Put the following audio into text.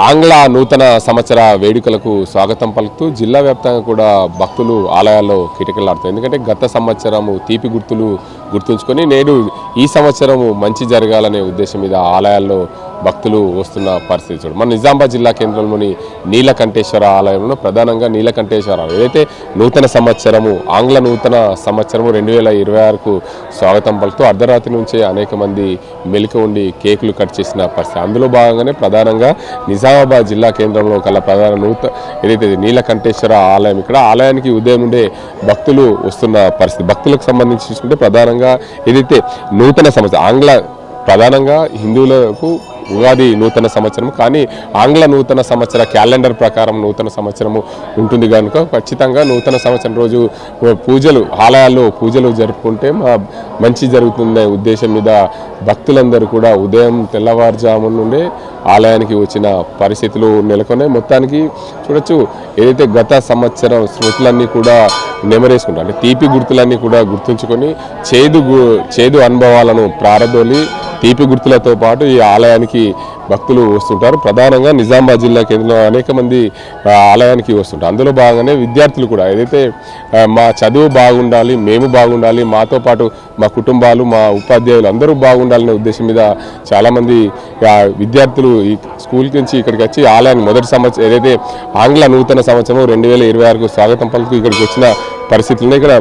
ఆంగ్ల నూతన సంవత్సర వేడుకలకు స్వాగతం పలుకుతూ జిల్లా వ్యాప్తంగా కూడా భక్తులు ఆలయాల్లో కిటకిలాడుతారు. ఎందుకంటే గత సంవత్సరము తీపి గుర్తులు గుర్తుంచుకొని నేడు ఈ సంవత్సరము మంచి జరగాలనే ఉద్దేశం మీద ఆలయాల్లో భక్తులు వస్తున్న పరిస్థితి చూడు. మన నిజామాబాద్ జిల్లా కేంద్రంలోని నీలకంఠేశ్వర ఆలయంలో ప్రధానంగా నీలకంఠేశ్వర ఏదైతే నూతన సంవత్సరము ఆంగ్ల నూతన సంవత్సరము 2026కు స్వాగతం పలుకుతూ అర్ధరాత్రి నుంచే అనేక మంది మెలిక ఉండి కేకులు కట్ చేసిన పరిస్థితి. అందులో భాగంగానే ప్రధానంగా నిజామాబాద్ జిల్లా కేంద్రంలో కల ప్రధాన ఏదైతే నీలకంఠేశ్వర ఆలయం, ఇక్కడ ఆలయానికి ఉదయం నుండే భక్తులు వస్తున్న పరిస్థితి. భక్తులకు సంబంధించి చూసుకుంటే ప్రధానంగా ఏదైతే నూతన సంవత్సరం ప్రధానంగా హిందువులకు ఉగాది నూతన సంవత్సరం, కానీ ఆంగ్ల నూతన సంవత్సర క్యాలెండర్ ప్రకారం నూతన సంవత్సరము ఉంటుంది కనుక ఖచ్చితంగా నూతన సంవత్సరం రోజు ఆలయాల్లో పూజలు జరుపుకుంటే మంచి జరుగుతుందనే ఉద్దేశం మీద భక్తులందరూ కూడా ఉదయం తెల్లవారుజాము నుండే ఆలయానికి వచ్చిన పరిస్థితులు నెలకొన్నాయి. మొత్తానికి చూడొచ్చు, ఏదైతే గత సంవత్సరం స్మృతులన్నీ కూడా నెమరేసుకుంటారు, అంటే తీపి గుర్తులన్నీ కూడా గుర్తుంచుకొని చేదు అనుభవాలను ప్రారదోలి తీపి గుర్తులతో పాటు ఈ ఆలయానికి భక్తులు వస్తుంటారు. ప్రధానంగా నిజామాబాద్ జిల్లా కేంద్రంలో అనేక మంది ఆలయానికి వస్తుంటారు. అందులో భాగంగానే విద్యార్థులు కూడా ఏదైతే మా చదువు బాగుండాలి, మేము బాగుండాలి, మాతో పాటు మా కుటుంబాలు, మా ఉపాధ్యాయులు అందరూ బాగుండాలనే ఉద్దేశం మీద చాలామంది విద్యార్థులు ఈ స్కూల్ నుంచి ఇక్కడికి వచ్చి ఆలయాన్ని మొదటి సంవత్సరం ఏదైతే ఆంగ్ల నూతన సంవత్సరం 2026కు స్వాగతం పలుకుతూ ఇక్కడికి వచ్చిన పరిస్థితుల్లో ఇక్కడ